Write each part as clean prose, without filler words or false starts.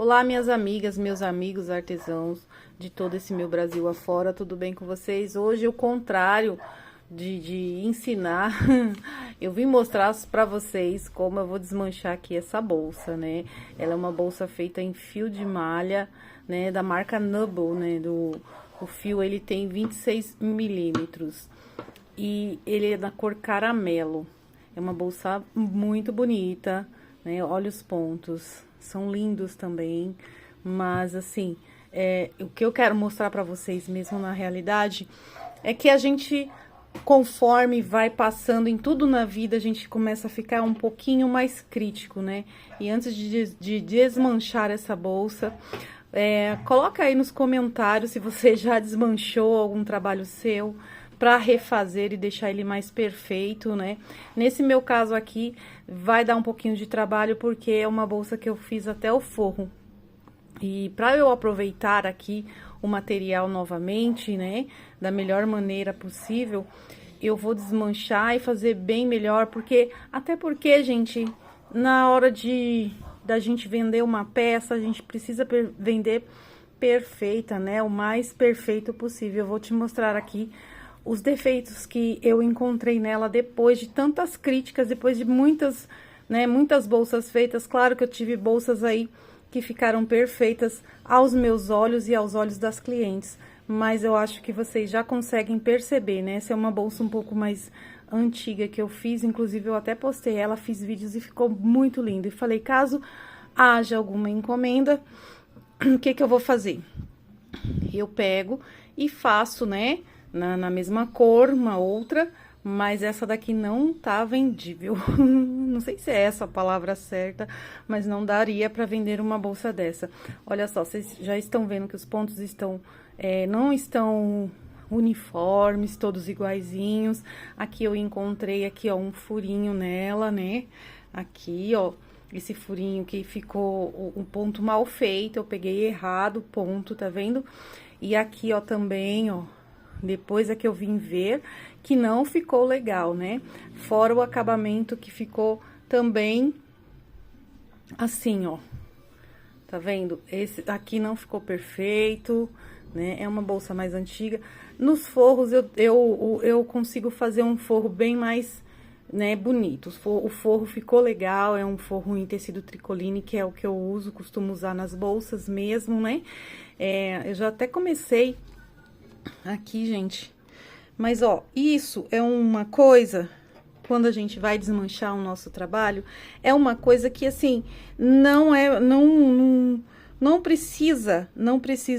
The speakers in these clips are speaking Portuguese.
Olá, minhas amigas, meus amigos artesãos de todo esse meu Brasil afora, tudo bem com vocês? Hoje, o contrário de ensinar, eu vim mostrar para vocês como eu vou desmanchar aqui essa bolsa, né? Ela é uma bolsa feita em fio de malha, né, da marca Nubble, né? O fio, ele tem 26 milímetros e ele é da cor caramelo. É uma bolsa muito bonita, né? Olha os pontos, são lindos também, mas assim, o que eu quero mostrar pra vocês mesmo na realidade é que a gente, conforme vai passando em tudo na vida, a gente começa a ficar um pouquinho mais crítico, né? E antes de desmanchar essa bolsa, coloca aí nos comentários se você já desmanchou algum trabalho seu, para refazer e deixar ele mais perfeito, né? Nesse meu caso aqui, vai dar um pouquinho de trabalho, porque é uma bolsa que eu fiz até o forro. E para eu aproveitar aqui o material novamente, né, da melhor maneira possível, eu vou desmanchar e fazer bem melhor, até porque, gente, na hora da gente vender uma peça, a gente precisa vender perfeita, né, o mais perfeito possível. Eu vou te mostrar aqui os defeitos que eu encontrei nela depois de tantas críticas, depois de muitas bolsas feitas. Claro que eu tive bolsas aí que ficaram perfeitas aos meus olhos e aos olhos das clientes, mas eu acho que vocês já conseguem perceber, né? Essa é uma bolsa um pouco mais antiga que eu fiz, inclusive eu até postei ela, fiz vídeos e ficou muito lindo. E falei, caso haja alguma encomenda, o que eu vou fazer? Eu pego e faço, né, na mesma cor, uma outra, mas essa daqui não tá vendível. Não sei se é essa a palavra certa, mas não daria para vender uma bolsa dessa. Olha só, vocês já estão vendo que os pontos não estão uniformes, todos iguaizinhos. Aqui eu encontrei aqui, ó, um furinho nela, né? Aqui, ó, esse furinho que ficou um ponto mal feito, eu peguei errado o ponto, tá vendo? E aqui, ó, também, ó, depois é que eu vim ver que não ficou legal, né? Fora o acabamento que ficou também assim, ó. Tá vendo? Esse aqui não ficou perfeito, né? É uma bolsa mais antiga. Nos forros eu consigo fazer um forro bem mais, né, bonito. O forro ficou legal, é um forro em tecido tricoline, que é o que eu uso, costumo usar nas bolsas mesmo, né? Eu já até comecei aqui, gente, mas ó, isso é uma coisa, quando a gente vai desmanchar o nosso trabalho, é uma coisa que assim, não precisa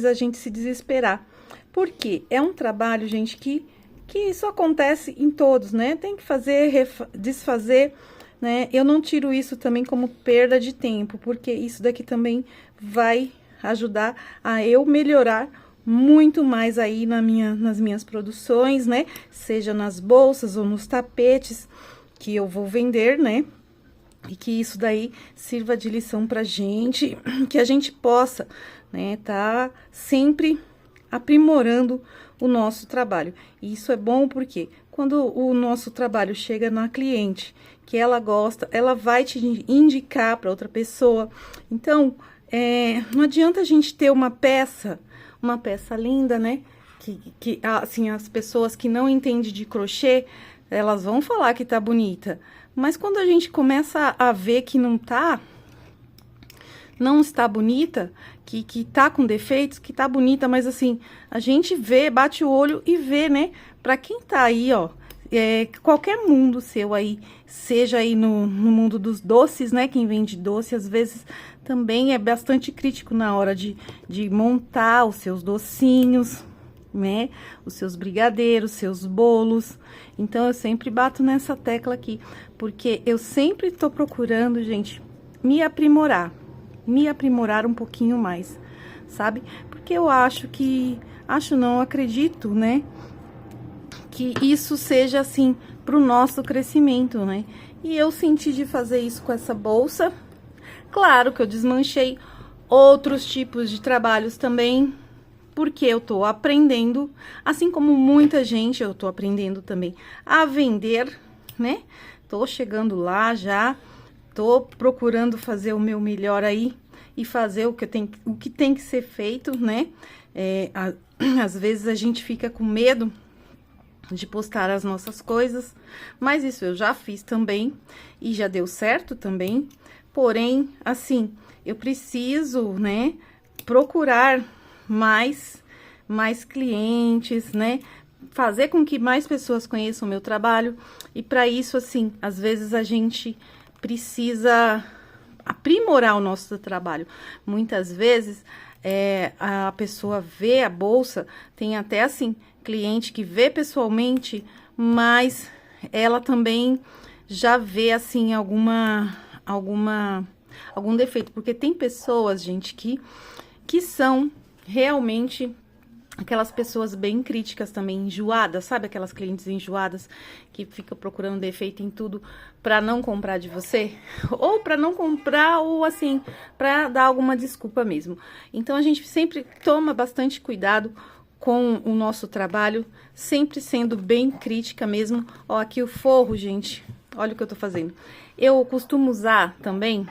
a gente se desesperar, porque é um trabalho, gente, que isso acontece em todos, né? Tem que fazer, desfazer, né? Eu não tiro isso também como perda de tempo, porque isso daqui também vai ajudar a eu melhorar muito mais aí nas minhas produções, né? Seja nas bolsas ou nos tapetes que eu vou vender, né? E que isso daí sirva de lição pra gente, que a gente possa, né, tá sempre aprimorando o nosso trabalho. E isso é bom porque quando o nosso trabalho chega na cliente, que ela gosta, ela vai te indicar para outra pessoa. Então, não adianta a gente ter uma peça linda, né? Que assim, as pessoas que não entendem de crochê, elas vão falar que tá bonita. Mas quando a gente começa a ver que não está bonita, que tá com defeitos, que tá bonita, mas assim, a gente vê, bate o olho e vê, né? Pra quem tá aí, ó, qualquer mundo seu aí, seja aí no mundo dos doces, né? Quem vende doce, às vezes, também é bastante crítico na hora de montar os seus docinhos, né? Os seus brigadeiros, seus bolos. Então, eu sempre bato nessa tecla aqui, porque eu sempre tô procurando, gente, me aprimorar um pouquinho mais, sabe? Porque eu acredito, né, que isso seja assim pro nosso crescimento, né? E eu senti de fazer isso com essa bolsa. Claro que eu desmanchei outros tipos de trabalhos também, porque eu tô aprendendo, assim como muita gente, eu tô aprendendo também a vender, né? Tô chegando lá já, tô procurando fazer o meu melhor aí e fazer o que tem que ser feito, né? Às vezes a gente fica com medo de postar as nossas coisas, mas isso eu já fiz também e já deu certo também. Porém, assim, eu preciso, né, procurar mais clientes, né? Fazer com que mais pessoas conheçam o meu trabalho. E para isso, assim, às vezes a gente precisa aprimorar o nosso trabalho. Muitas vezes a pessoa vê a bolsa, tem até assim, cliente que vê pessoalmente, mas ela também já vê assim algum defeito, porque tem pessoas, gente, que são realmente aquelas pessoas bem críticas também, enjoadas, sabe? Aquelas clientes enjoadas que ficam procurando defeito em tudo para não comprar de você, ou para não comprar, ou assim, para dar alguma desculpa mesmo. Então a gente sempre toma bastante cuidado com o nosso trabalho, sempre sendo bem crítica mesmo. Ó, aqui o forro, gente, olha o que eu tô fazendo. Eu costumo usar também,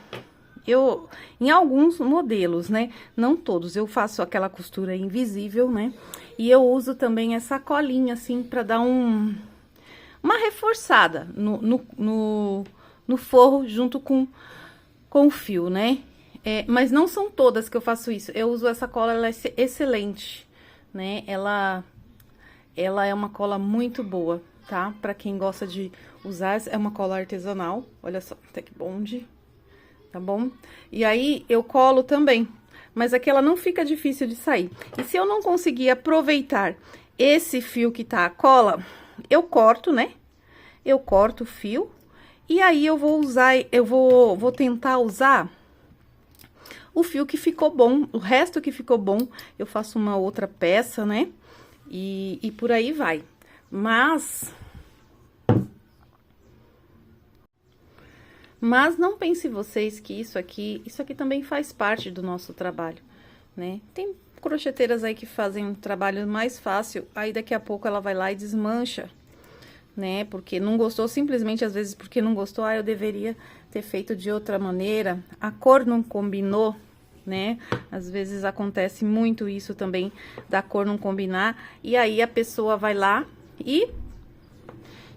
em alguns modelos, né? Não todos, eu faço aquela costura invisível, né? E eu uso também essa colinha, assim, pra dar uma reforçada no forro junto com o fio, né? Mas não são todas que eu faço isso. Eu uso essa cola, ela é excelente, né? Ela é uma cola muito boa, tá? Pra quem gosta de usar, é uma cola artesanal. Olha só, até que bonde. Tá bom? E aí, eu colo também, mas aqui ela não fica difícil de sair. E se eu não conseguir aproveitar esse fio que tá a cola, eu corto, né? Eu corto o fio, e aí eu vou usar, vou tentar usar o fio que ficou bom, o resto que ficou bom, eu faço uma outra peça, né? E por aí vai. Mas não pense vocês que isso aqui também faz parte do nosso trabalho, né? Tem crocheteiras aí que fazem um trabalho mais fácil, aí daqui a pouco ela vai lá e desmancha, né? Porque não gostou, simplesmente às vezes porque não gostou, eu deveria ter feito de outra maneira, a cor não combinou, né? Às vezes acontece muito isso também, da cor não combinar, e aí a pessoa vai lá e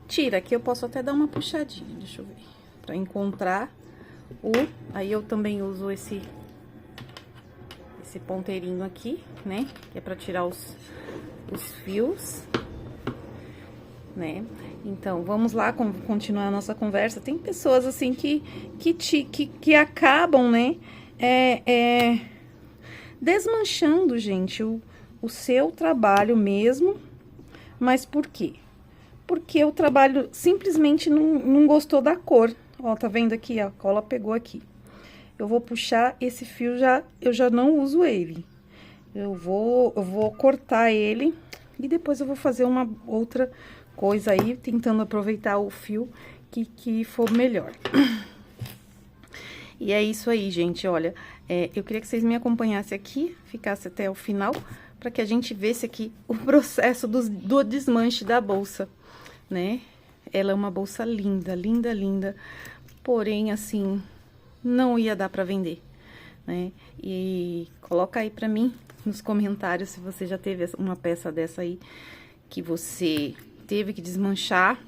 tira. Aqui eu posso até dar uma puxadinha, deixa eu ver. Pra encontrar aí eu também uso esse ponteirinho aqui, né? Que é pra tirar os fios, né? Então, vamos lá continuar a nossa conversa. Tem pessoas, assim, que acabam, né? Desmanchando, gente, o seu trabalho mesmo. Mas por quê? Porque o trabalho simplesmente não gostou da cor. Ó, tá vendo aqui? A cola pegou aqui. Eu vou puxar esse fio, eu já não uso ele. Eu vou cortar ele e depois eu vou fazer uma outra coisa aí, tentando aproveitar o fio que for melhor. E é isso aí, gente, olha, eu queria que vocês me acompanhassem aqui, ficassem até o final, para que a gente visse aqui o processo do desmanche da bolsa, né? Ela é uma bolsa linda, linda, linda, porém, assim, não ia dar pra vender, né? E coloca aí pra mim nos comentários se você já teve uma peça dessa aí que você teve que desmanchar.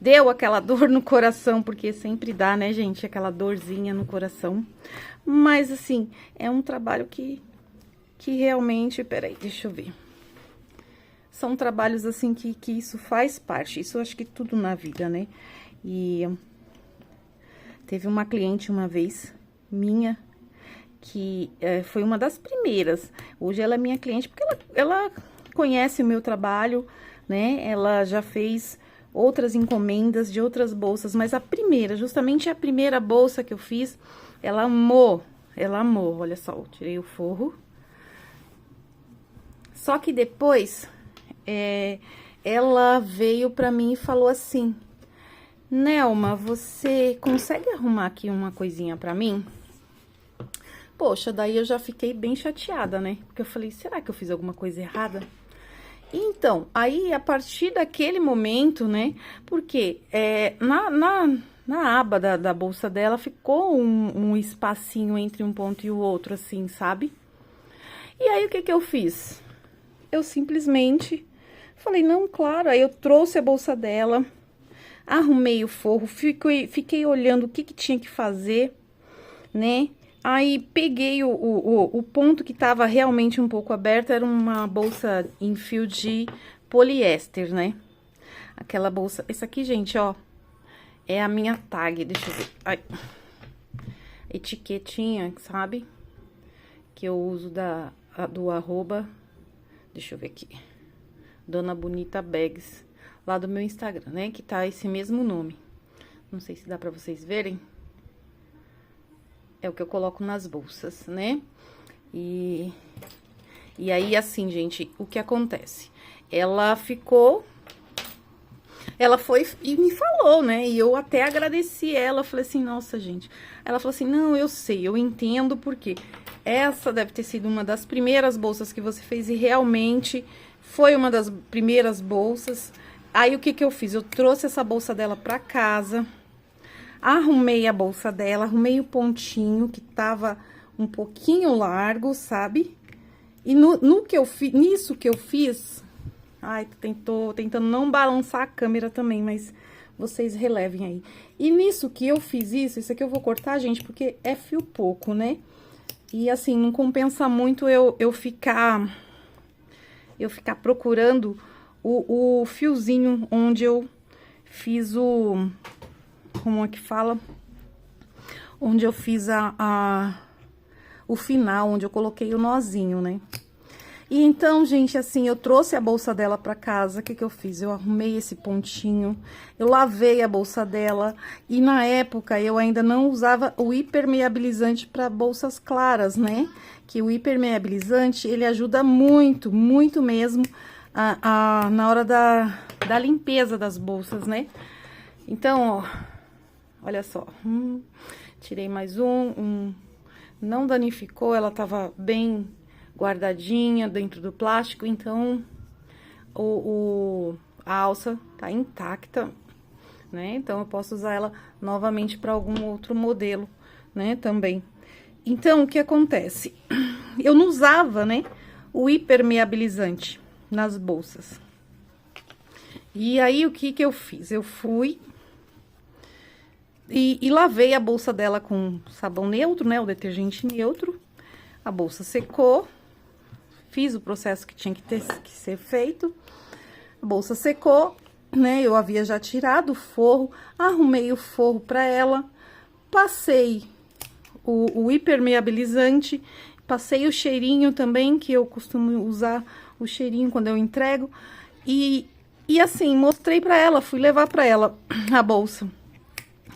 Deu aquela dor no coração, porque sempre dá, né, gente? Aquela dorzinha no coração. Mas, assim, é um trabalho que realmente... Peraí, deixa eu ver. São trabalhos, assim, que isso faz parte. Isso eu acho que tudo na vida, né? E teve uma cliente uma vez, minha, que foi uma das primeiras. Hoje ela é minha cliente, porque ela conhece o meu trabalho, né? Ela já fez outras encomendas de outras bolsas, mas a primeira, justamente a primeira bolsa que eu fiz, ela amou. Ela amou, olha só, eu tirei o forro. Só que depois, ela veio pra mim e falou assim: Nelma, você consegue arrumar aqui uma coisinha pra mim? Poxa, daí eu já fiquei bem chateada, né? Porque eu falei, será que eu fiz alguma coisa errada? Então, aí, a partir daquele momento, né? Porque na aba da bolsa dela, ficou um espacinho entre um ponto e o outro, assim, sabe? E aí, o que que eu fiz? Eu simplesmente falei, não, claro, aí eu trouxe a bolsa dela, arrumei o forro, fiquei olhando o que que tinha que fazer, né? Aí, peguei o ponto que tava realmente um pouco aberto, era uma bolsa em fio de poliéster, né? Aquela bolsa, essa aqui, gente, ó, é a minha tag, deixa eu ver, ai, etiquetinha, sabe? Que eu uso do arroba, deixa eu ver aqui, Dona Bonita Bags, lá do meu Instagram, né? Que tá esse mesmo nome. Não sei se dá pra vocês verem. É o que eu coloco nas bolsas, né? E aí, assim, gente, o que acontece? Ela foi e me falou, né? E eu até agradeci ela, falei assim, nossa, gente. Ela falou assim, não, eu sei, eu entendo porque essa deve ter sido uma das primeiras bolsas que você fez e realmente foi uma das primeiras bolsas. Aí, o que que eu fiz? Eu trouxe essa bolsa dela pra casa, arrumei a bolsa dela, arrumei o pontinho que tava um pouquinho largo, sabe? E nisso que eu fiz, ai, tô tentando não balançar a câmera também, mas vocês relevem aí. E nisso que eu fiz isso aqui eu vou cortar, gente, porque é fio pouco, né? E assim, não compensa muito eu ficar procurando o fiozinho onde eu fiz como é que fala? Onde eu fiz o final, onde eu coloquei o nozinho, né? E então, gente, assim, eu trouxe a bolsa dela pra casa, o que que eu fiz? Eu arrumei esse pontinho, eu lavei a bolsa dela, e na época eu ainda não usava o hipermeabilizante para bolsas claras, né? Que o hipermeabilizante, ele ajuda muito, muito mesmo, na hora da limpeza das bolsas, né? Então, ó, olha só, tirei mais não danificou, ela tava bem guardadinha dentro do plástico, então a alça tá intacta, né? Então eu posso usar ela novamente para algum outro modelo, né, também. Então, o que acontece? Eu não usava, né, o hipermeabilizante nas bolsas. E aí, o que que eu fiz? Eu fui e lavei a bolsa dela com sabão neutro, né, o detergente neutro. A bolsa secou, fiz o processo que tinha que ser feito. A bolsa secou, né, eu havia já tirado o forro, arrumei o forro para ela, passei o hipermeabilizante, passei o cheirinho também, que eu costumo usar o cheirinho quando eu entrego. E assim, mostrei pra ela, fui levar pra ela a bolsa.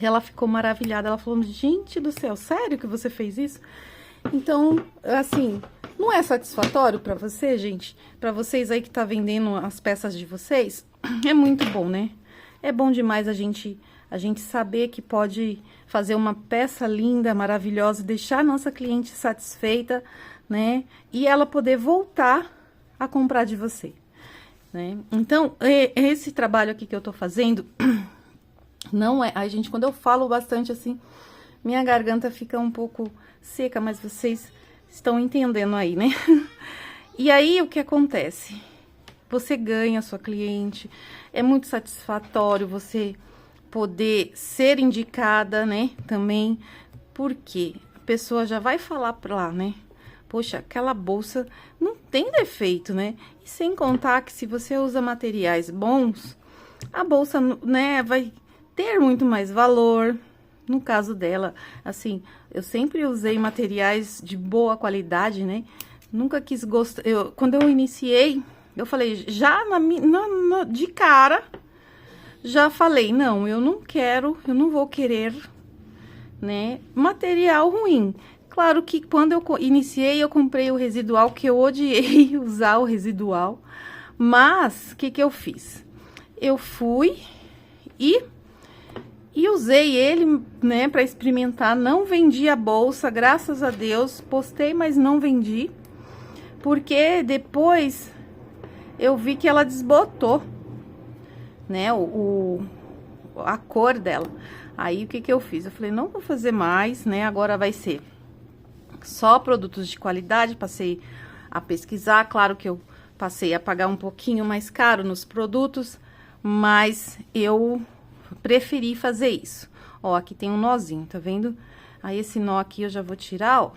Ela ficou maravilhada, ela falou, gente do céu, sério que você fez isso? Então, assim, não é satisfatório pra você, gente? Pra vocês aí que tá vendendo as peças de vocês? É muito bom, né? É bom demais a gente saber que pode fazer uma peça linda, maravilhosa, deixar a nossa cliente satisfeita, né? E ela poder voltar a comprar de você, né? Então, esse trabalho aqui que eu tô fazendo, não é... Ai, gente, quando eu falo bastante assim, minha garganta fica um pouco seca, mas vocês estão entendendo aí, né? E aí, o que acontece? Você ganha a sua cliente, é muito satisfatório você poder ser indicada, né, também, porque a pessoa já vai falar pra lá, né, poxa, aquela bolsa não tem defeito, né, e sem contar que se você usa materiais bons, a bolsa, né, vai ter muito mais valor. No caso dela, assim, eu sempre usei materiais de boa qualidade, né, nunca quis gostar, quando eu iniciei, eu falei, já de cara, já falei, não, eu não vou querer, né, material ruim. Claro que quando eu iniciei, eu comprei o residual, que eu odiei usar o residual. Mas, o que que eu fiz? Eu fui e usei ele, né, para experimentar. Não vendi a bolsa, graças a Deus. Postei, mas não vendi. Porque depois eu vi que ela desbotou, né, a cor dela. Aí, o que que eu fiz? Eu falei, não vou fazer mais, né? Agora vai ser só produtos de qualidade. Passei a pesquisar, claro que eu passei a pagar um pouquinho mais caro nos produtos, mas eu preferi fazer isso. Ó, aqui tem um nozinho, tá vendo? Aí, esse nó aqui eu já vou tirar, ó.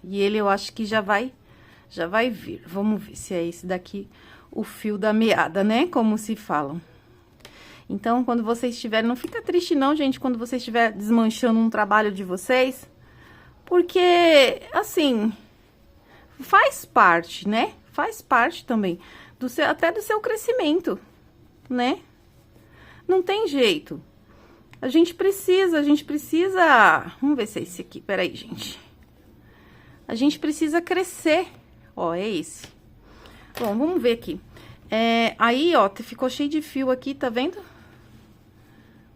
E ele eu acho que já vai vir. Vamos ver se é esse daqui o fio da meada, né? Como se falam. Então, quando vocês estiverem, não fica triste não, gente, quando você estiver desmanchando um trabalho de vocês, porque, assim, faz parte, né? Faz parte também até do seu crescimento, né? Não tem jeito. A gente precisa... Vamos ver se é esse aqui, peraí, gente. A gente precisa crescer. Ó, é esse. Bom, vamos ver aqui. Aí, ó, ficou cheio de fio aqui, tá vendo?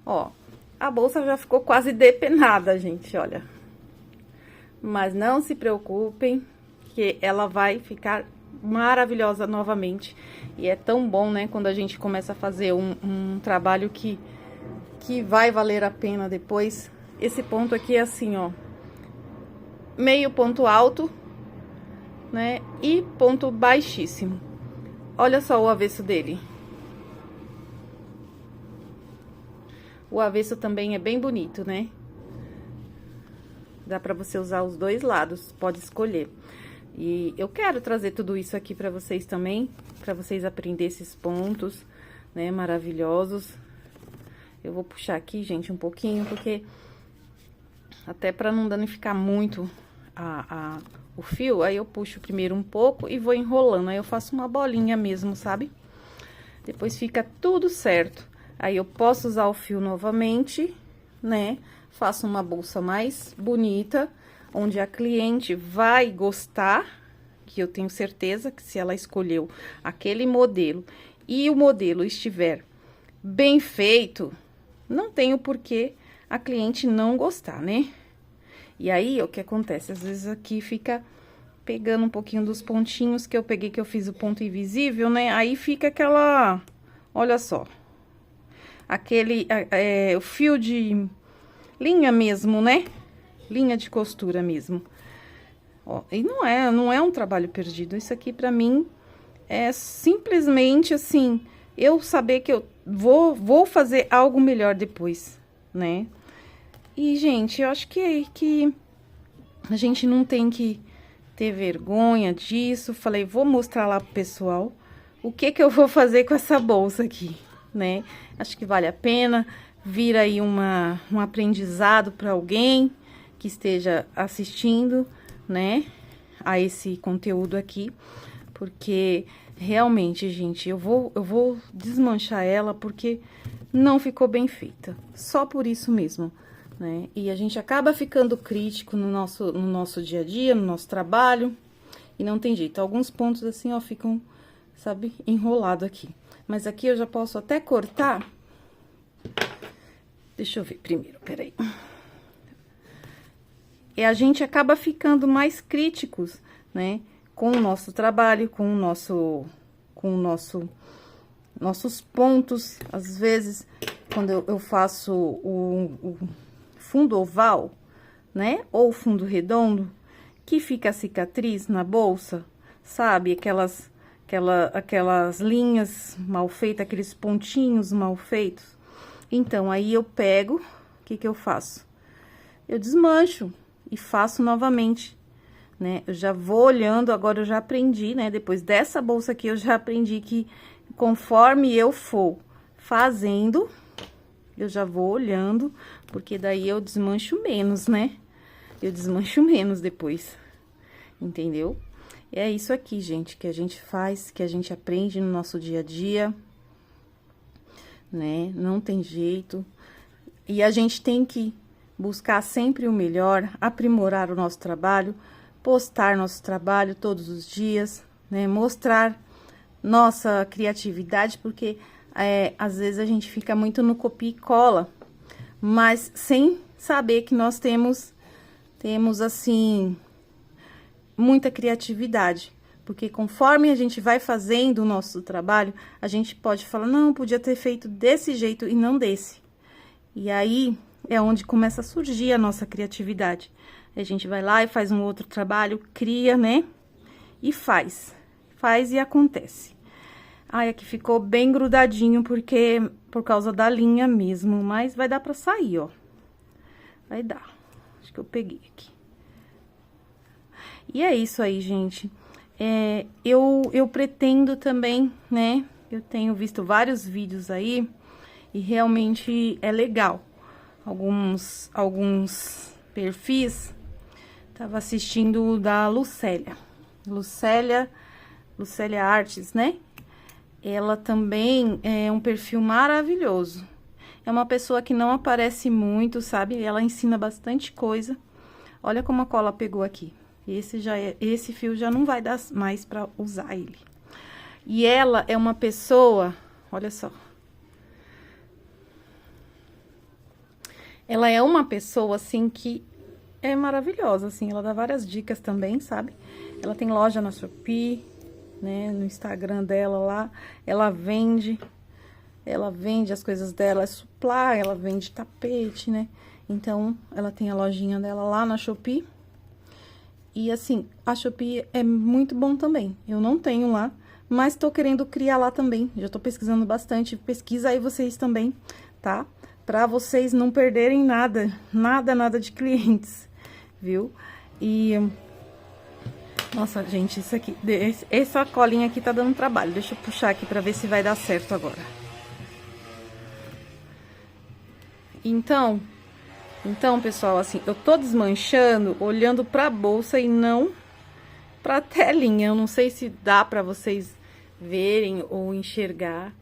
Ó, a bolsa já ficou quase depenada, gente, olha. Mas não se preocupem, que ela vai ficar maravilhosa novamente. E é tão bom, né, quando a gente começa a fazer um trabalho que vai valer a pena depois. Esse ponto aqui é assim, ó. Meio ponto alto, né, e ponto baixíssimo. Olha só o avesso dele. O avesso também é bem bonito, né? Dá pra você usar os dois lados, pode escolher. E eu quero trazer tudo isso aqui pra vocês também, pra vocês aprenderem esses pontos, né, maravilhosos. Eu vou puxar aqui, gente, um pouquinho, porque até pra não danificar muito o fio, aí eu puxo primeiro um pouco e vou enrolando, aí eu faço uma bolinha mesmo, sabe? Depois fica tudo certo. Aí eu posso usar o fio novamente, né? Faço uma bolsa mais bonita, onde a cliente vai gostar, que eu tenho certeza que se ela escolheu aquele modelo e o modelo estiver bem feito, não tem o porquê a cliente não gostar, né? E aí, o que acontece? Às vezes aqui fica pegando um pouquinho dos pontinhos que eu peguei, que eu fiz o ponto invisível, né? Aí fica aquela... Olha só. O fio de linha mesmo, né? Linha de costura mesmo. Ó, e não é um trabalho perdido. Isso aqui, pra mim, é simplesmente, assim, eu saber que eu vou fazer algo melhor depois, né? E, gente, eu acho que a gente não tem que ter vergonha disso. Falei, vou mostrar lá pro pessoal o que eu vou fazer com essa bolsa aqui, né? Acho que vale a pena, vir aí um aprendizado para alguém que esteja assistindo, né? A esse conteúdo aqui, porque realmente, gente, eu vou desmanchar ela porque não ficou bem feita. Só por isso mesmo. Né? E a gente acaba ficando crítico no nosso dia a dia, no nosso trabalho, e não tem jeito. Alguns pontos assim, ó, ficam, sabe, enrolado aqui. Mas aqui eu já posso até cortar. Deixa eu ver primeiro, peraí. E a gente acaba ficando mais críticos, né, com o nosso trabalho, com nossos pontos. Às vezes, quando eu faço o fundo oval, né? Ou fundo redondo, que fica a cicatriz na bolsa, sabe? Aquelas linhas mal feitas, aqueles pontinhos mal feitos. Então, aí eu pego, o que eu faço? Eu desmancho e faço novamente, né? Eu já vou olhando, agora eu já aprendi, né? Depois dessa bolsa aqui, eu já aprendi que conforme eu for fazendo, eu já vou olhando, porque daí eu desmancho menos, né? Eu desmancho menos depois, entendeu? É isso aqui, gente, que a gente faz, que a gente aprende no nosso dia a dia, né? Não tem jeito. E a gente tem que buscar sempre o melhor, aprimorar o nosso trabalho, postar nosso trabalho todos os dias, né? Mostrar nossa criatividade, porque às vezes a gente fica muito no copia e cola, mas sem saber que nós temos assim, muita criatividade. Porque conforme a gente vai fazendo o nosso trabalho, a gente pode falar, não, podia ter feito desse jeito e não desse. E aí é onde começa a surgir a nossa criatividade. A gente vai lá e faz um outro trabalho, cria, né? E faz. Faz e acontece. Ai, aqui ficou bem grudadinho, porque por causa da linha mesmo, mas vai dar pra sair, ó. Vai dar. Acho que eu peguei aqui. E é isso aí, gente. Eu pretendo também, né? Eu tenho visto vários vídeos aí e realmente é legal. Alguns perfis. Tava assistindo o da Lucélia. Lucélia Artes, né? Ela também é um perfil maravilhoso. É uma pessoa que não aparece muito, sabe? Ela ensina bastante coisa. Olha como a cola pegou aqui. Esse fio já não vai dar mais pra usar ele. E ela é uma pessoa, olha só. Ela é uma pessoa, assim, que é maravilhosa, assim. Ela dá várias dicas também, sabe? Ela tem loja na Shopee, né? No Instagram dela lá. Ela vende as coisas dela, é supply, ela vende tapete, né? Então, ela tem a lojinha dela lá na Shopee. E assim, a Shopee é muito bom também. Eu não tenho lá, mas tô querendo criar lá também. Já tô pesquisando bastante. Pesquisa aí vocês também, tá? Pra vocês não perderem nada de clientes, viu? E... nossa, gente, isso aqui... essa colinha aqui tá dando trabalho. Deixa eu puxar aqui pra ver se vai dar certo agora. Então, pessoal, assim, eu tô desmanchando olhando pra bolsa e não pra telinha. Eu não sei se dá pra vocês verem ou enxergar,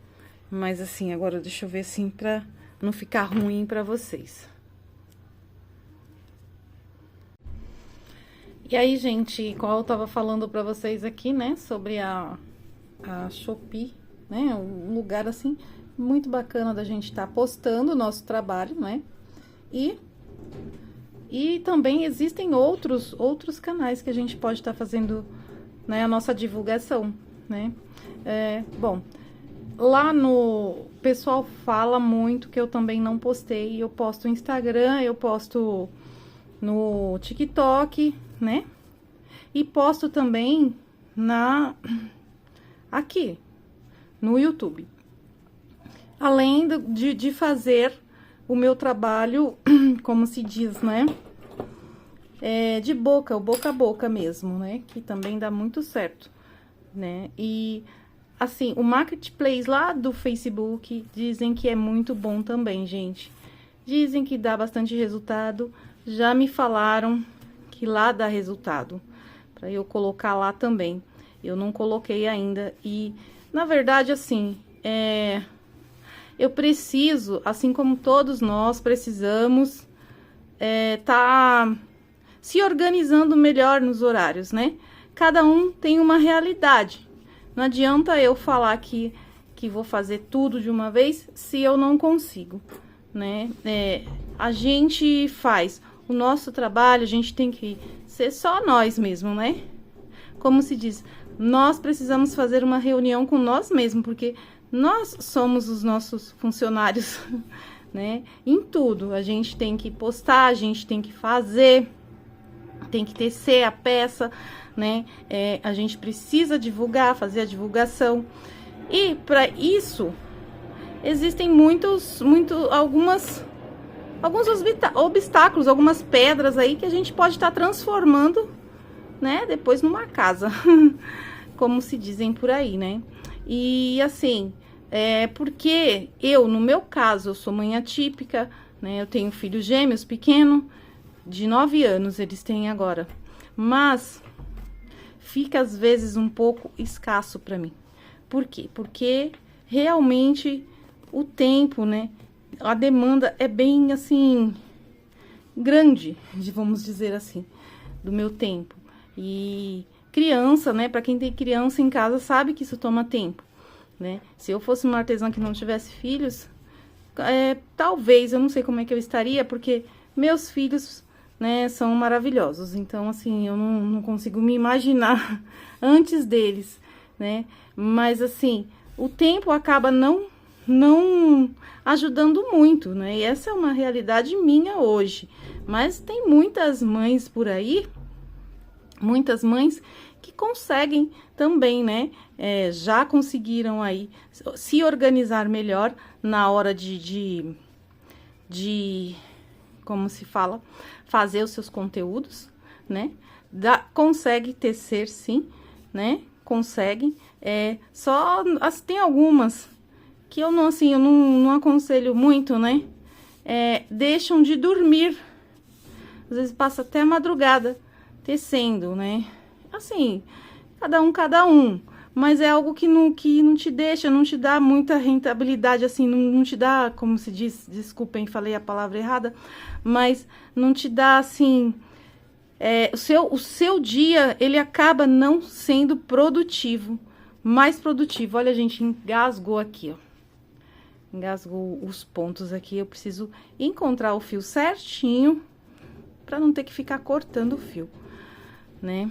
mas assim, agora deixa eu ver assim pra não ficar ruim pra vocês. E aí, gente, igual eu tava falando pra vocês aqui, né, sobre a Shopee, né, um lugar assim muito bacana da gente estar postando o nosso trabalho, né, e também existem outros canais que a gente pode estar fazendo, né, a nossa divulgação, né. Bom, lá no... o pessoal fala muito que eu também não postei. Eu posto no Instagram, eu posto no TikTok, né, e posto também aqui, no YouTube. Além de fazer o meu trabalho, como se diz, né? De boca, o boca a boca mesmo, né? Que também dá muito certo, né? E, assim, o marketplace lá do Facebook dizem que é muito bom também, gente. Dizem que dá bastante resultado. Já me falaram que lá dá resultado, pra eu colocar lá também. Eu não coloquei ainda e, na verdade, assim, eu preciso, assim como todos nós precisamos, tá se organizando melhor nos horários, né? Cada um tem uma realidade. Não adianta eu falar que vou fazer tudo de uma vez se eu não consigo, né? A gente faz o nosso trabalho, a gente tem que ser só nós mesmos, né? Como se diz, nós precisamos fazer uma reunião com nós mesmos, porque nós somos os nossos funcionários, né? Em tudo, a gente tem que postar, a gente tem que fazer, tem que tecer a peça, né? A gente precisa divulgar, fazer a divulgação. E para isso, existem alguns obstáculos, algumas pedras aí que a gente pode estar transformando, né? Depois numa casa, como se dizem por aí, né? E assim... porque eu, no meu caso, eu sou mãe atípica, né? Eu tenho filhos gêmeos pequeno, de 9 anos eles têm agora. Mas fica às vezes um pouco escasso para mim. Por quê? Porque realmente o tempo, né? A demanda é bem assim grande, vamos dizer assim, do meu tempo. E criança, né? Para quem tem criança em casa sabe que isso toma tempo. Né? Se eu fosse uma artesã que não tivesse filhos, talvez, eu não sei como é que eu estaria, porque meus filhos, né, são maravilhosos. Então, assim, eu não consigo me imaginar antes deles, né? Mas, assim, o tempo acaba não ajudando muito, né? E essa é uma realidade minha hoje. Mas tem muitas mães por aí, muitas mães que conseguem também, né? Já conseguiram aí se organizar melhor na hora de como se fala, fazer os seus conteúdos, né? Consegue tecer, sim, né? Conseguem. Só tem algumas que eu não aconselho muito, né? Deixam de dormir. Às vezes passa até a madrugada tecendo, né? Assim, cada um. Mas é algo que não te deixa, não te dá muita rentabilidade, assim, não te dá, como se diz, desculpem, falei a palavra errada, mas não te dá, assim, o seu dia, ele acaba não sendo produtivo, mais produtivo. Olha, gente, engasgou aqui, ó. Engasgou os pontos aqui, eu preciso encontrar o fio certinho, pra não ter que ficar cortando o fio, né?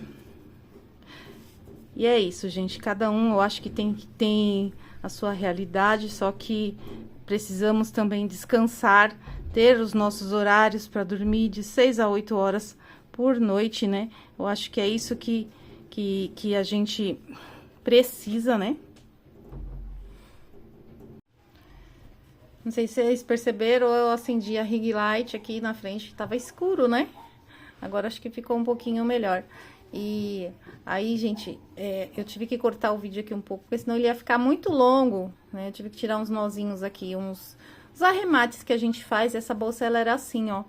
E é isso, gente, cada um, eu acho que tem a sua realidade, só que precisamos também descansar, ter os nossos horários para dormir de 6 a 8 horas por noite, né? Eu acho que é isso que a gente precisa, né? Não sei se vocês perceberam, eu acendi a ring light aqui na frente, tava escuro, né? Agora acho que ficou um pouquinho melhor. E aí, gente, eu tive que cortar o vídeo aqui um pouco, porque senão ele ia ficar muito longo, né? Eu tive que tirar uns nozinhos aqui, uns arremates que a gente faz. Essa bolsa, ela era assim, ó,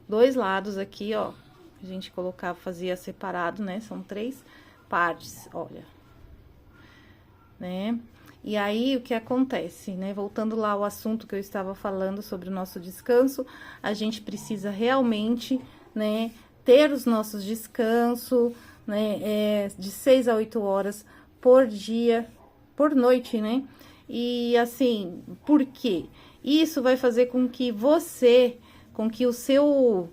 2 lados aqui, ó, a gente fazia separado, né? São 3 partes, olha, né? E aí, o que acontece, né? Voltando lá ao assunto que eu estava falando sobre o nosso descanso, a gente precisa realmente, né, ter os nossos descansos, né, de 6 a 8 horas por dia, por noite, né? E assim, por quê? Isso vai fazer com que o seu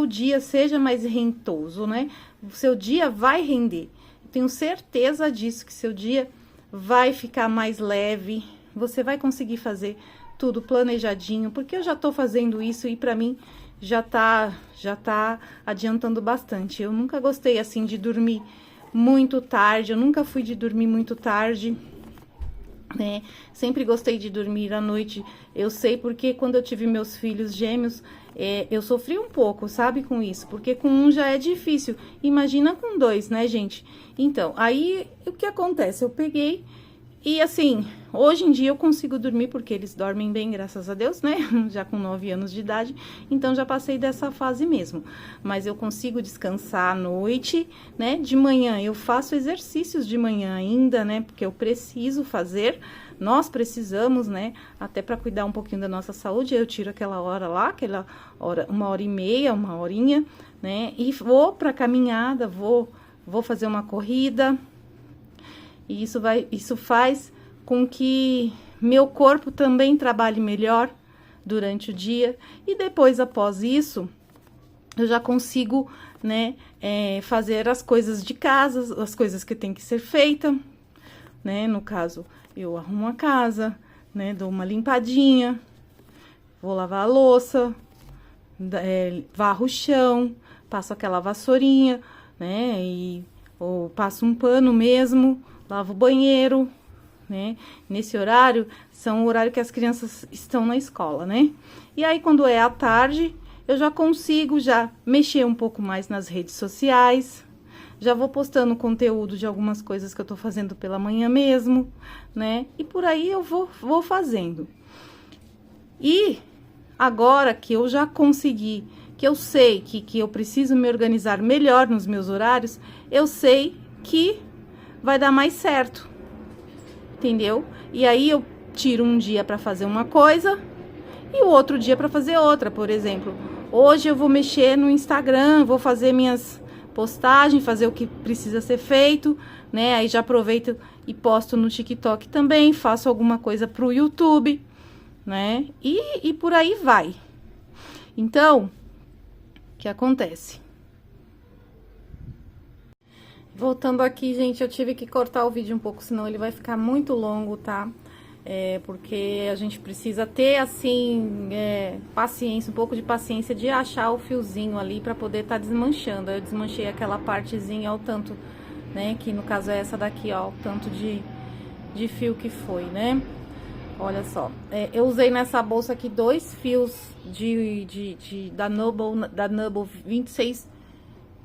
dia seja mais rentoso, né? O seu dia vai render. Eu tenho certeza disso, que seu dia vai ficar mais leve, você vai conseguir fazer tudo planejadinho, porque eu já tô fazendo isso e pra mim já tá adiantando bastante. Eu nunca gostei, assim, de dormir muito tarde, eu nunca fui de dormir muito tarde, né? Sempre gostei de dormir à noite. Eu sei porque quando eu tive meus filhos gêmeos, eu sofri um pouco, sabe, com isso, porque com um já é difícil, imagina com 2, né, gente? Então, aí, o que acontece? Eu peguei e, assim, hoje em dia eu consigo dormir, porque eles dormem bem, graças a Deus, né? Já com 9 anos de idade, então já passei dessa fase mesmo. Mas eu consigo descansar à noite, né? De manhã eu faço exercícios de manhã ainda, né? Porque eu preciso fazer, nós precisamos, né? Até para cuidar um pouquinho da nossa saúde, eu tiro aquela hora lá, 1h30, 1 horinha, né? E vou pra caminhada, vou fazer uma corrida. E isso faz com que meu corpo também trabalhe melhor durante o dia. E depois, após isso, eu já consigo, né, fazer as coisas de casa, as coisas que tem que ser feita, né? No caso, eu arrumo a casa, né, dou uma limpadinha, vou lavar a louça, varro o chão, passo aquela vassourinha, né, ou passo um pano mesmo, lavo o banheiro, né? Nesse horário, são o horário que as crianças estão na escola, né? E aí, quando é à tarde, eu já consigo mexer um pouco mais nas redes sociais, já vou postando conteúdo de algumas coisas que eu tô fazendo pela manhã mesmo, né? E por aí eu vou fazendo. E agora que eu já consegui, que eu sei que eu preciso me organizar melhor nos meus horários, eu sei que vai dar mais certo, entendeu? E aí eu tiro um dia para fazer uma coisa e o outro dia para fazer outra. Por exemplo, hoje eu vou mexer no Instagram, vou fazer minhas postagens, fazer o que precisa ser feito, né? Aí já aproveito e posto no TikTok também, faço alguma coisa pro YouTube, né? E por aí vai. Então, que acontece. Voltando aqui, gente, eu tive que cortar o vídeo um pouco, senão ele vai ficar muito longo, tá? Porque a gente precisa ter, assim, paciência, um pouco de paciência de achar o fiozinho ali pra poder tá desmanchando. Eu desmanchei aquela partezinha, ó, o tanto, né, que no caso é essa daqui, ó, o tanto de fio que foi, né? Olha só, eu usei nessa bolsa aqui 2 fios da Nubble 26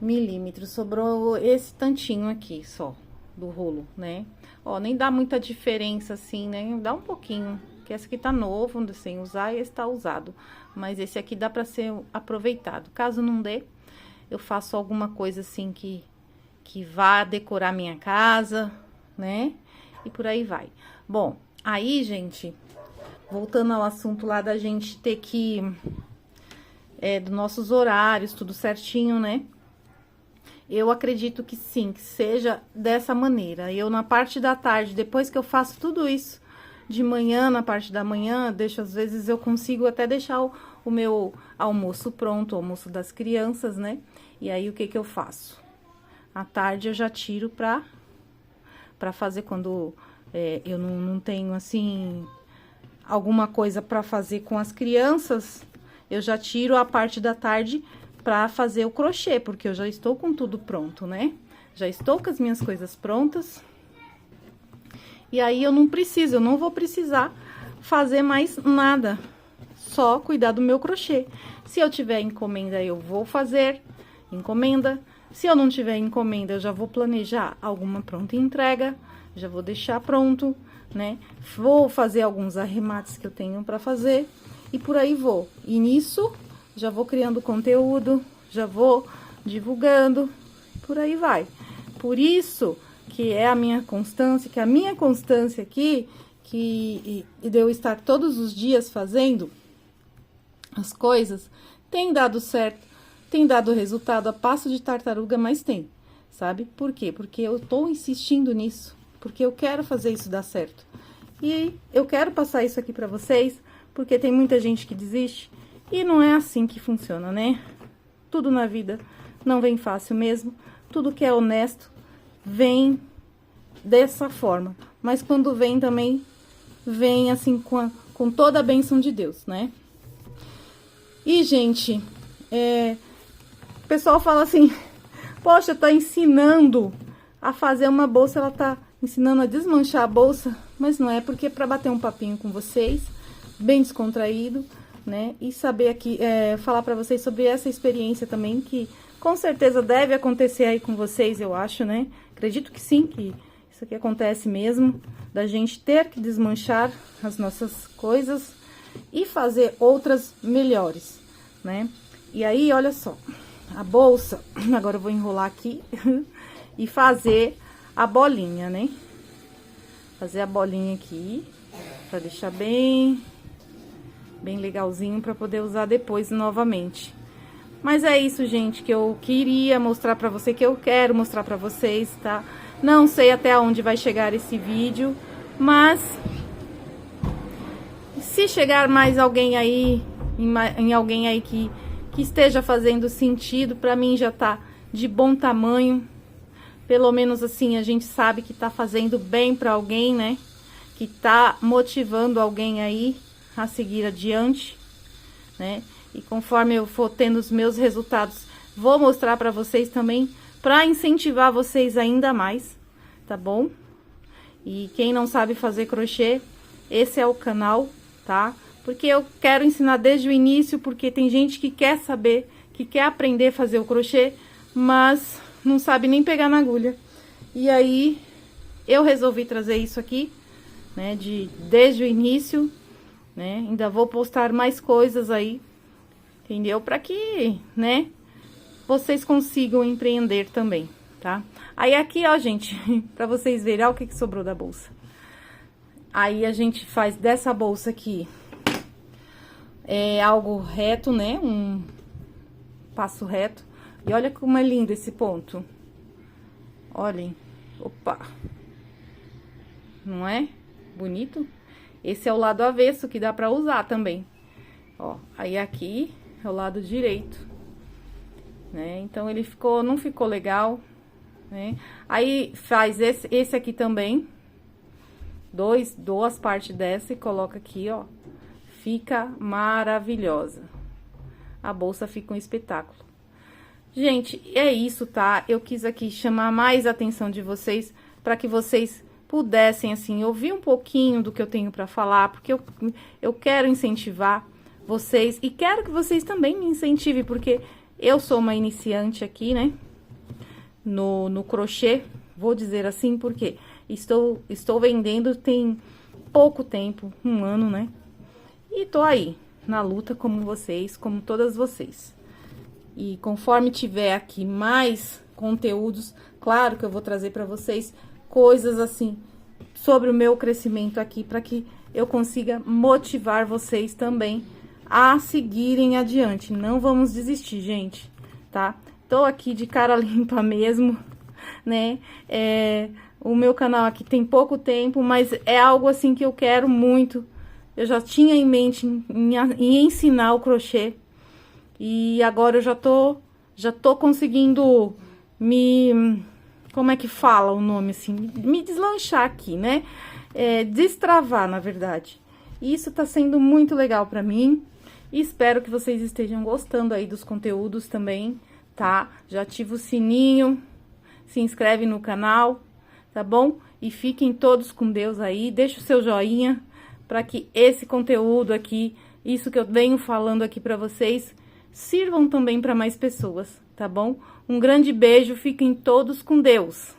milímetros. Sobrou esse tantinho aqui só do rolo, né? Ó, nem dá muita diferença assim, né? Dá um pouquinho, que esse aqui tá novo, sem usar, e esse tá usado. Mas esse aqui dá pra ser aproveitado. Caso não dê, eu faço alguma coisa assim que vá decorar minha casa, né? E por aí vai. Bom, aí, gente, voltando ao assunto lá da gente ter que... dos nossos horários, tudo certinho, né? Eu acredito que sim, que seja dessa maneira. Eu, na parte da tarde, depois que eu faço tudo isso de manhã, na parte da manhã, às vezes eu consigo até deixar o meu almoço pronto, o almoço das crianças, né? E aí, o que eu faço? À tarde eu já tiro pra fazer quando eu não tenho, assim, alguma coisa pra fazer com as crianças, eu já tiro a parte da tarde pra fazer o crochê, porque eu já estou com tudo pronto, né? Já estou com as minhas coisas prontas. E aí, eu não vou precisar fazer mais nada, só cuidar do meu crochê. Se eu tiver encomenda, eu vou fazer encomenda. Se eu não tiver encomenda, eu já vou planejar alguma pronta entrega, já vou deixar pronto, né? Vou fazer alguns arremates que eu tenho pra fazer e por aí vou. E nisso, já vou criando conteúdo, já vou divulgando, por aí vai. Por isso que é a minha constância, aqui, que de eu estar todos os dias fazendo as coisas, tem dado certo, tem dado resultado a passo de tartaruga, mas tem, sabe? Por quê? Porque eu tô insistindo nisso, porque eu quero fazer isso dar certo. E eu quero passar isso aqui pra vocês, porque tem muita gente que desiste, e não é assim que funciona, né? Tudo na vida não vem fácil mesmo, tudo que é honesto vem dessa forma. Mas quando vem também, vem assim com toda a bênção de Deus, né? E, gente, o pessoal fala assim, poxa, tá ensinando a fazer uma bolsa, ela tá ensinando a desmanchar a bolsa, mas não é, porque é pra bater um papinho com vocês, bem descontraído, né? E saber aqui, falar pra vocês sobre essa experiência também, que com certeza deve acontecer aí com vocês, eu acho, né? Acredito que sim, que isso aqui acontece mesmo, da gente ter que desmanchar as nossas coisas e fazer outras melhores, né? E aí, olha só, a bolsa, agora eu vou enrolar aqui e fazer a bolinha, né? Fazer a bolinha aqui, pra deixar bem legalzinho, pra poder usar depois novamente. Mas é isso, gente, que eu queria mostrar pra você, que eu quero mostrar pra vocês, tá? Não sei até onde vai chegar esse vídeo, mas se chegar mais alguém aí, em alguém aí que esteja fazendo sentido, pra mim já tá de bom tamanho. Pelo menos assim, a gente sabe que tá fazendo bem pra alguém, né? Que tá motivando alguém aí a seguir adiante, né? E conforme eu for tendo os meus resultados, vou mostrar pra vocês também, pra incentivar vocês ainda mais, tá bom? E quem não sabe fazer crochê, esse é o canal, tá? Porque eu quero ensinar desde o início, porque tem gente que quer saber, que quer aprender a fazer o crochê, mas não sabe nem pegar na agulha. E aí, eu resolvi trazer isso aqui, né, desde o início, né? Ainda vou postar mais coisas aí, entendeu? Pra que, né, vocês consigam empreender também, tá? Aí aqui, ó, gente, pra vocês verem, ó, o que sobrou da bolsa. Aí a gente faz dessa bolsa aqui, algo reto, né? Um passo reto. E olha como é lindo esse ponto. Olhem. Opa! Não é? Bonito? Esse é o lado avesso que dá pra usar também. Ó, aí aqui é o lado direito. né? Então, ele ficou, não ficou legal, né? Aí, faz esse aqui também, duas partes dessa e coloca aqui, ó. Fica maravilhosa. A bolsa fica um espetáculo. Gente, é isso, tá? Eu quis aqui chamar mais a atenção de vocês, para que vocês pudessem, assim, ouvir um pouquinho do que eu tenho para falar, porque eu quero incentivar vocês e quero que vocês também me incentivem, porque eu sou uma iniciante aqui, né? No crochê, vou dizer assim, porque estou vendendo tem pouco tempo, 1 ano, né? E tô aí, na luta como vocês, como todas vocês. E conforme tiver aqui mais conteúdos, claro que eu vou trazer para vocês coisas assim, sobre o meu crescimento aqui, para que eu consiga motivar vocês também a seguirem adiante. Não vamos desistir, gente, tá? Tô aqui de cara limpa mesmo, né? O meu canal aqui tem pouco tempo, mas é algo assim que eu quero muito. Eu já tinha em mente em ensinar o crochê. E agora eu já tô conseguindo como é que fala o nome assim? Me deslanchar aqui, né? Destravar, na verdade. E isso tá sendo muito legal pra mim. E espero que vocês estejam gostando aí dos conteúdos também, tá? Já ativa o sininho, se inscreve no canal, tá bom? E fiquem todos com Deus aí. Deixa o seu joinha para que esse conteúdo aqui, isso que eu venho falando aqui para vocês, sirvam também para mais pessoas, tá bom? Um grande beijo, fiquem todos com Deus!